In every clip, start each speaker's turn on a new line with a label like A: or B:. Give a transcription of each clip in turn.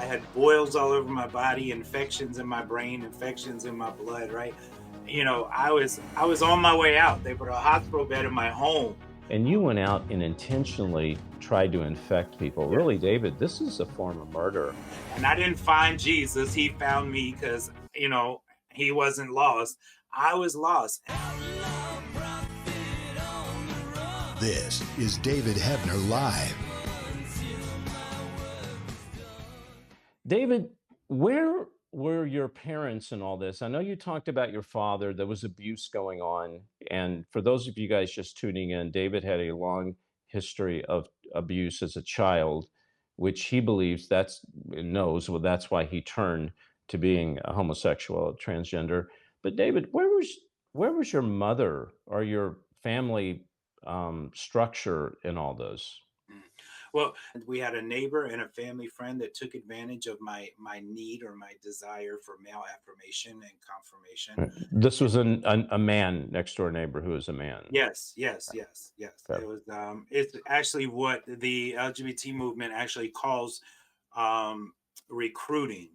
A: had boils all over my body, infections in my brain, infections in my blood, right? I was on my way out. They put a hospital bed in my home.
B: And you went out and intentionally tried to infect people.
A: Yeah.
B: Really, David, this is a form of murder.
A: And I didn't find Jesus. He found me because, he wasn't lost. I was lost.
C: This is David Hebner Live.
B: David, where were your parents in all this? I know you talked about your father. There was abuse going on. And for those of you guys just tuning in, David had a long history of abuse as a child, which he believes knows, well, that's why he turned to being a homosexual, transgender. But David, where was your mother or your family structure in all this?
A: Well, we had a neighbor and a family friend that took advantage of my need or my desire for male affirmation and confirmation.
B: This was a man, next door neighbor who was a man.
A: Yes, yes, yes, yes.
B: Okay.
A: It's actually what the LGBT movement actually calls recruiting.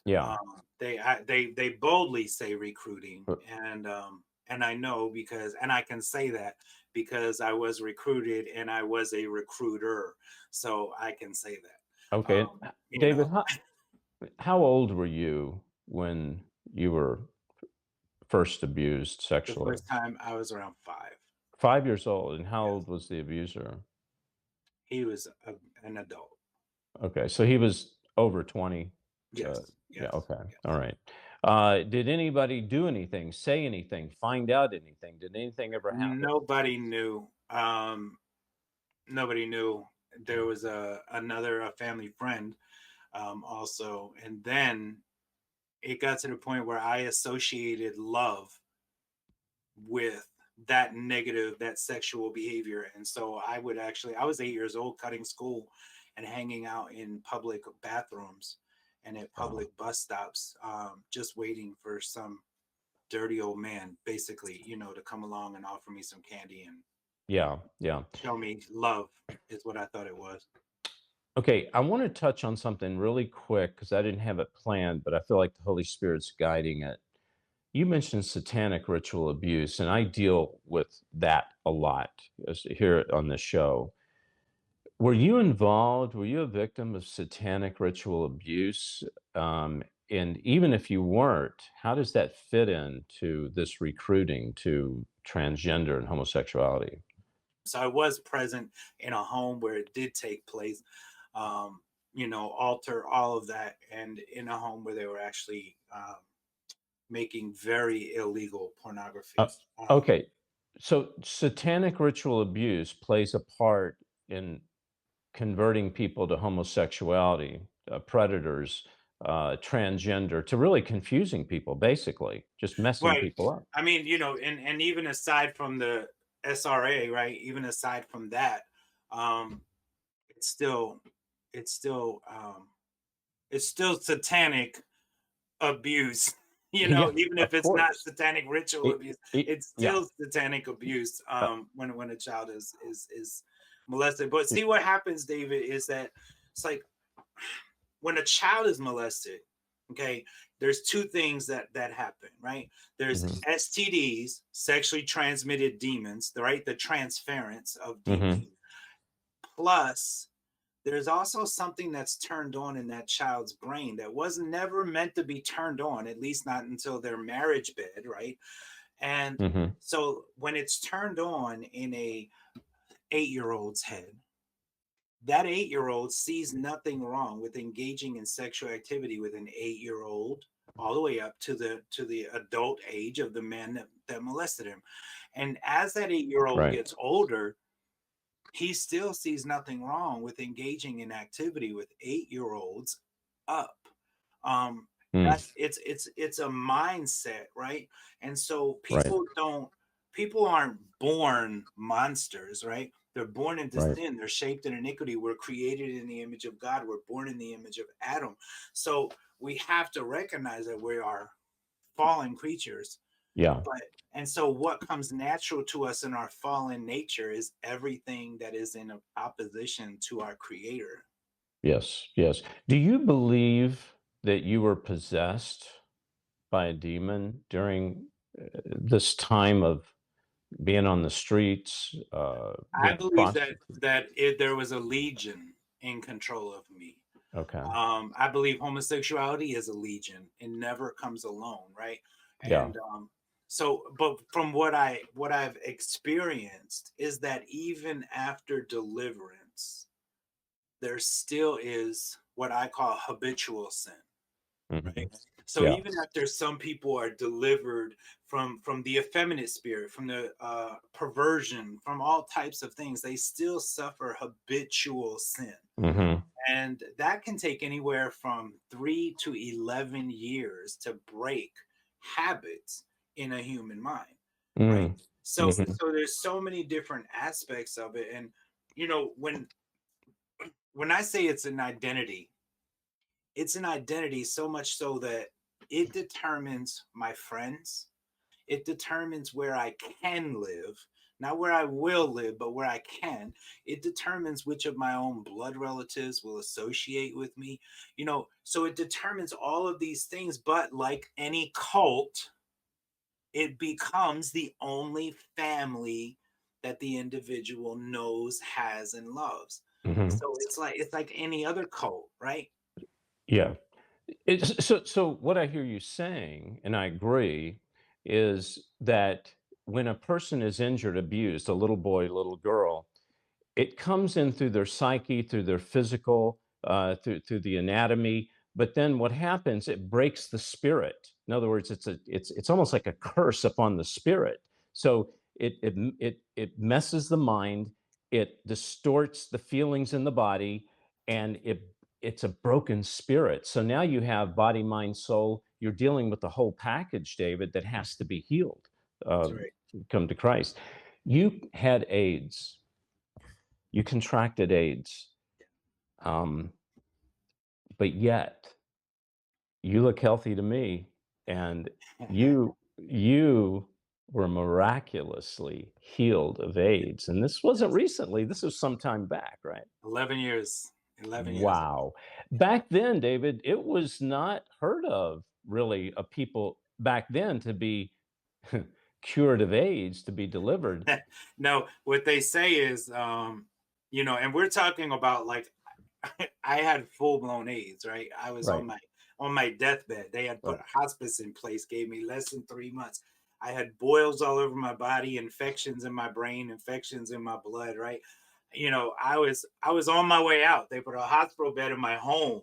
B: Yeah.
A: They boldly say recruiting,
B: But-
A: and I know because, and I can say that because I was recruited and I was a recruiter, so I can say that.
B: Okay.
A: You
B: David,
A: know,
B: how old were you when you were first abused
A: the
B: sexually?
A: first time I was around 5.
B: 5 years old. And how
A: Yes,
B: old was the abuser?
A: he was an adult.
B: Okay. So he was over 20.
A: Yes,
B: Yeah.
A: yes,
B: Okay.
A: yes.
B: All right. Did anybody do anything, say anything, find out anything? Did anything ever happen?
A: Nobody knew. Nobody knew. There was another family friend also, and then it got to the point where I associated love with that sexual behavior. And so I was 8 years old, cutting school and hanging out in public bathrooms and at
B: Wow.
A: public bus stops, just waiting for some dirty old man, basically, to come along and offer me some candy and
B: Yeah. Yeah.
A: show me love, is what I thought it was.
B: Okay, I want to touch on something really quick because I didn't have it planned, but I feel like the Holy Spirit's guiding it. You mentioned satanic ritual abuse, and I deal with that a lot here on the show. Were you involved? Were you a victim of satanic ritual abuse? And even if you weren't, how does that fit into this recruiting to transgender and homosexuality?
A: So I was present in a home where it did take place, alter all of that, and in a home where they were actually making very illegal pornography.
B: Uh, okay, so satanic ritual abuse plays a part in converting people to homosexuality, predators, transgender, to really confusing people, basically, just messing
A: Right.
B: people up.
A: I mean, and even aside from the SRA, right? Even aside from that, um, it's still, it's still, it's still satanic abuse.
B: Yeah,
A: Even if
B: of
A: it's not
B: course.
A: satanic ritual
B: It,
A: abuse, it's
B: yeah.
A: still satanic abuse.
B: Uh,
A: When a child is molested. But see what happens, David, is that it's like when a child is molested, okay, there's two things that happen, right? There's
B: mhm,
A: STDs, sexually transmitted demons, right? The transference of demons.
B: mhm.
A: Plus, there's also something that's turned on in that child's brain that was never meant to be turned on, at least not until their marriage bed, right? And
B: Mhm.
A: so when it's turned on in a 8-year old's head, that 8-year old sees nothing wrong with engaging in sexual activity with an 8-year old all the way up to the adult age of the man that molested him. And as that 8-year-old
B: Right.
A: gets older, he still sees nothing wrong with engaging in activity with 8-year-olds up. um
B: Mm,
A: that's it's a mindset, right? And so
B: right.
A: people aren't born monsters, right? They're born into
B: Right.
A: sin, they're shaped in iniquity, we're created in the image of God, we're born in the image of Adam. So we have to recognize that we are fallen creatures.
B: Yeah.
A: But and so what comes natural to us in our fallen nature is everything that is in opposition to our creator.
B: Yes, yes. Do you believe that you were possessed by a demon during this time of being on the streets,
A: I
B: being
A: believe that
B: prostitute?
A: there was a legion in control of me.
B: Okay.
A: I believe homosexuality is a legion. It never comes alone, right?
B: Yeah.
A: And so, but from what I've experienced is that even after deliverance, there still is what I call habitual sin,
B: Hmm.
A: right? So
B: Yeah.
A: even after some people are delivered from the effeminate spirit, from the perversion, from all types of things, they still suffer habitual sin,
B: Hmm.
A: and that can take anywhere from 3 to 11 years to break habits in a human mind, right?
B: Mm. Hmm.
A: So there's so many different aspects of it. And you know, when I say it's an identity so much so that it determines my friends, it determines where I can live, not where I will live, but where I can. It determines which of my own blood relatives will associate with me. You know, so it determines all of these things. But like any cult, it becomes the only family that the individual knows, has, and loves.
B: Hmm.
A: So it's like any other cult, right?
B: Yeah. So what I hear you saying, and I agree, is that when a person is injured, abused, a little boy, little girl, it comes in through their psyche, through their physical, through the anatomy. But then what happens? It breaks the spirit. In other words, it's almost like a curse upon the spirit. So it messes the mind. It distorts the feelings in the body, and it's a broken spirit. So now you have body, mind, soul. You're dealing with the whole package, David, that has to be healed.
A: That's
B: Uh,
A: right.
B: come to Christ. You had AIDS. You contracted AIDS, um, but yet you look healthy to me, and you were miraculously healed of AIDS. And this wasn't
A: Yes.
B: recently. This was some time back, right?
A: 11 years. 11 years.
B: Wow. Back then, David, it was not heard of really of people back then to be cured of AIDS, to be delivered.
A: No, what they say is, you know, and we're talking about like I had full blown AIDS, right? I was
B: Right.
A: on my deathbed. They had put
B: Right.
A: a hospice in place, gave me less than 3 months. I had boils all over my body, infections in my brain, infections in my blood, right? You know, I was on my way out. They put a hospital bed in my home.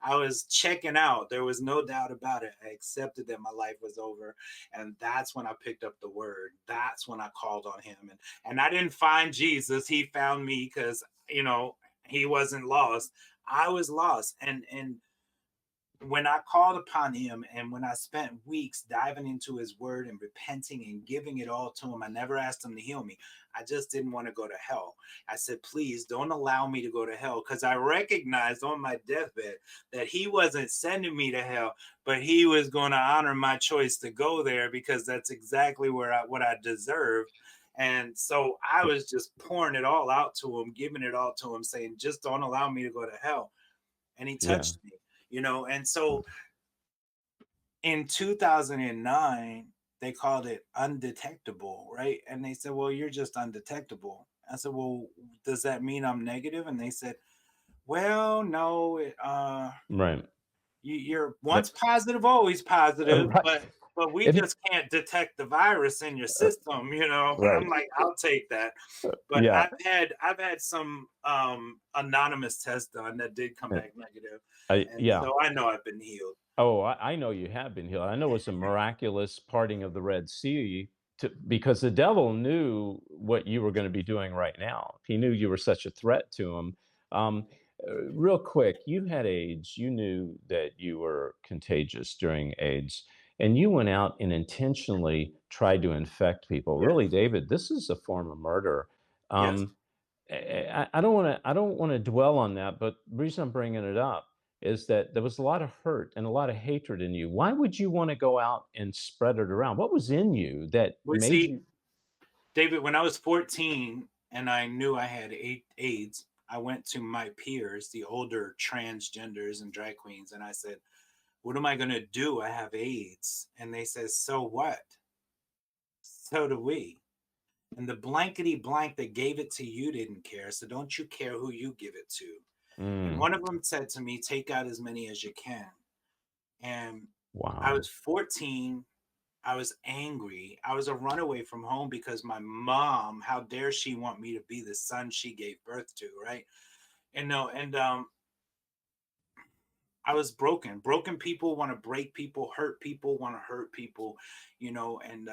A: I was checking out. There was no doubt about it. I accepted that my life was over. And that's when I picked up the word. That's when I called on him. And I didn't find Jesus. He found me because, you know, he wasn't lost. I was lost. And when I called upon him and when I spent weeks diving into his word and repenting and giving it all to him, I never asked him to heal me. I just didn't want to go to hell. I said, please don't allow me to go to hell, because I recognized on my deathbed that he wasn't sending me to hell, but he was going to honor my choice to go there because that's exactly what I deserved. And so I was just pouring it all out to him, giving it all to him, saying, just don't allow me to go to hell. And he
B: Yeah.
A: touched me, you know. And so in 2009 they called it undetectable, right? And they said, well, you're just undetectable. I said, well, does that mean I'm negative? And they said, well, no,
B: Right.
A: you're
B: That,
A: once positive, always positive,
B: right.
A: but we
B: It,
A: just can't detect the virus in your system, you know. And I'm
B: right.
A: like, I'll take that. But
B: Yeah.
A: I've had some anonymous tests done that did come back negative, and
B: Yeah.
A: so I know I've been healed.
B: Oh, I know you have been healed. I know it's a miraculous parting of the Red Sea because the devil knew what you were going to be doing right now. He knew you were such a threat to him. Um, Real quick, you had AIDS. You knew that you were contagious during AIDS, and you went out and intentionally tried to infect people.
A: Yes,
B: Really, David, this is a form of murder.
A: yes.
B: Um, I don't want to. I don't want to dwell on that. But the reason I'm bringing it up is that there was a lot of hurt and a lot of hatred in you. Why would you want to go out and spread it around? What was in you that
A: We
B: made
A: see,
B: you?
A: David, when I was 14 and I knew I had AIDS, I went to my peers, the older transgenders and drag queens, and I said, what am I going to do? I have AIDS. And they said, so what? So do we. And the blankety blank that gave it to you didn't care. So don't you care who you give it to? And one of them said to me, take out as many as you can. And I
B: Wow.
A: was 14. I was angry. I was a runaway from home because my mom, how dare she want me to be the son she gave birth to, right? And no, and I was broken. Broken people want to break people, hurt people want to hurt people, and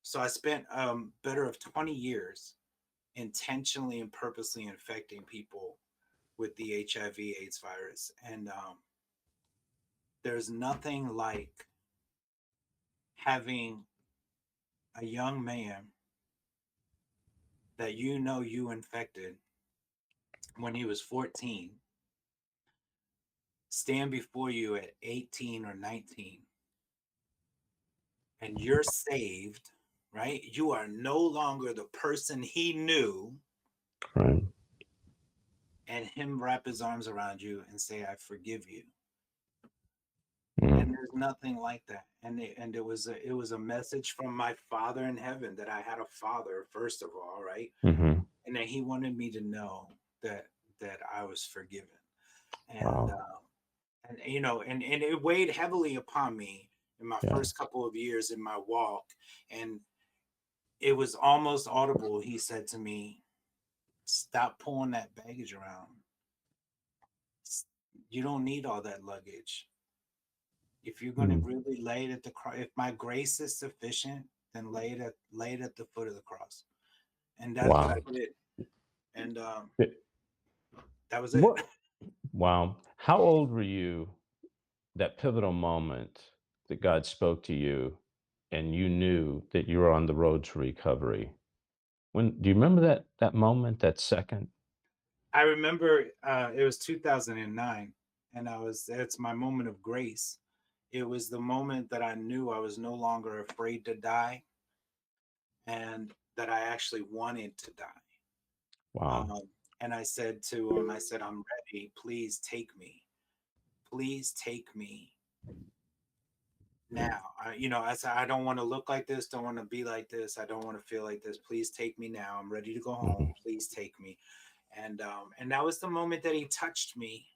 A: so I spent better of 20 years intentionally and purposely infecting people with the HIV/AIDS virus. And there's nothing like having a young man that you infected when he was 14 stand before you at 18 or 19, and you're saved, right? You are no longer the person he knew,
B: Right.
A: and him wrap his arms around you and say, I forgive you.
B: Mm.
A: And there's nothing like that. And it was a message from my Father in heaven, that I had a father, first of all, right?
B: Mm-hmm.
A: And that he wanted me to know that I was forgiven. And
B: Wow.
A: and and it weighed heavily upon me in my
B: Yeah.
A: first couple of years in my walk. And it was almost audible. He said to me, stop pulling that baggage around. You don't need all that luggage. If you're going to really lay it at the cross, if my grace is sufficient, then lay it at the foot of the cross. And that's what
B: Wow.
A: I did. And
B: It-
A: that was it.
B: What? Wow. How old were you that pivotal moment that God spoke to you and you knew that you were on the road to recovery? When do you remember that moment, that second?
A: I remember it was 2009, and it's my moment of grace. It was the moment that I knew I was no longer afraid to die, and that I actually wanted to die.
B: Wow.
A: And I said to him, I said, I'm ready. Please take me. Please take me now. I said, I don't want to look like this. Don't want to be like this. I don't want to feel like this. Please take me now. I'm ready to go home. Please take me. And that was the moment that he touched me.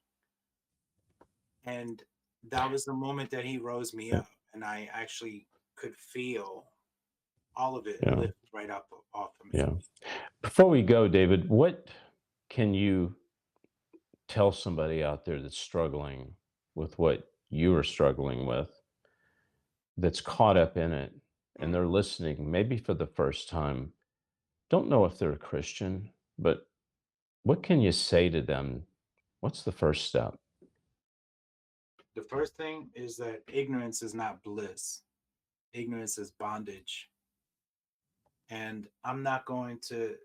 A: And that was the moment that he rose me up. And I actually could feel all of it
B: Yeah.
A: lift right up off of me.
B: Yeah. Before we go, David, what can you tell somebody out there that's struggling with what you are struggling with, that's caught up in it, and they're listening maybe for the first time, don't know if they're a Christian, but what can you say to them? What's the first step?
A: The first thing is that ignorance is not bliss. Ignorance is bondage. And I'm not going to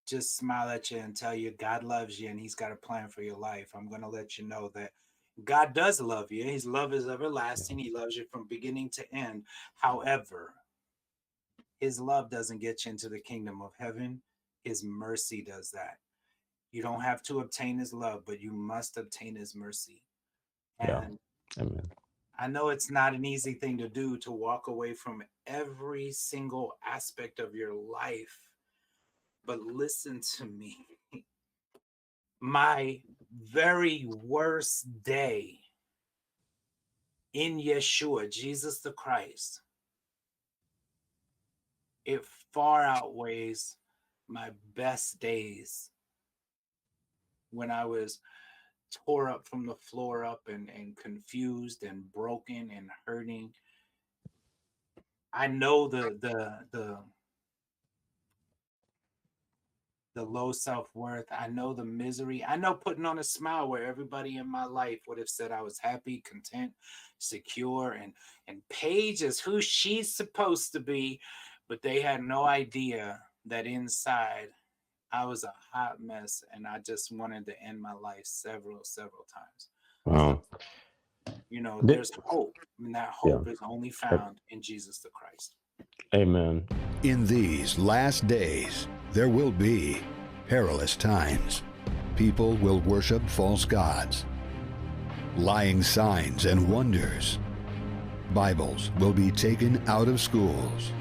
A: just smile at you and tell you God loves you and he's got a plan for your life. I'm going to let you know that God does love you. His love is everlasting. He loves you from beginning to end. However, his love doesn't get you into the kingdom of heaven. His mercy does that. You don't have to obtain his love, but you must obtain his mercy.
B: Yeah.
A: And
B: Amen.
A: I know it's not an easy thing to do, to walk away from every single aspect of your life. But listen to me. My very worst day in Yeshua, Jesus the Christ, it far outweighs my best days when I was tore up from the floor up and confused and broken and hurting. I know the low self-worth. I know the misery. I know putting on a smile where everybody in my life would have said I was happy, content, secure, and Paige is who she's supposed to be, but they had no idea that inside I was a hot mess and I just wanted to end my life several times.
B: Wow.
A: So, there's hope, and that hope is only found in Jesus the Christ.
B: Amen.
C: In these last days, there will be perilous times. People will worship false gods. Lying signs and wonders. Bibles will be taken out of schools.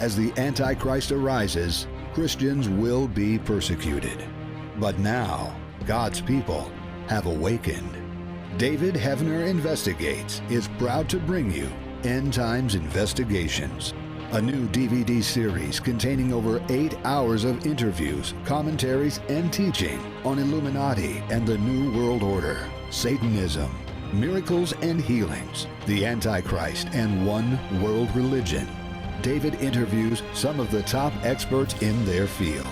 C: As the Antichrist arises, Christians will be persecuted. But now, God's people have awakened. David Heavener Investigates is proud to bring you End Times Investigations, a new DVD series containing over 8 hours of interviews, commentaries, and teaching on Illuminati and the New World Order, Satanism, miracles and healings, the Antichrist, and one world religion. David interviews some of the top experts in their field.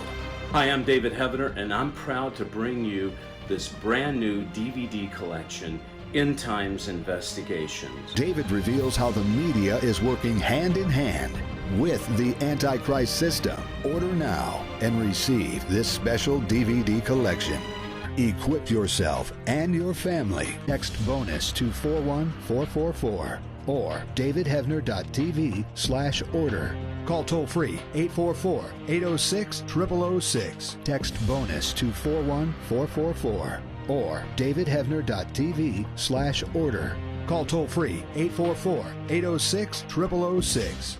B: Hi, I'm David Heavener, and I'm proud to bring you this brand new DVD collection, End Times Investigations.
C: David reveals how the media is working hand in hand with the Antichrist system. Order now and receive this special DVD collection. Equip yourself and your family. Text BONUS to 41444 or davidheavener.tv/order. Call toll-free 844-806-0006. Text BONUS to 41444 or davidheavener.tv/order. Call toll-free 844-806-0006.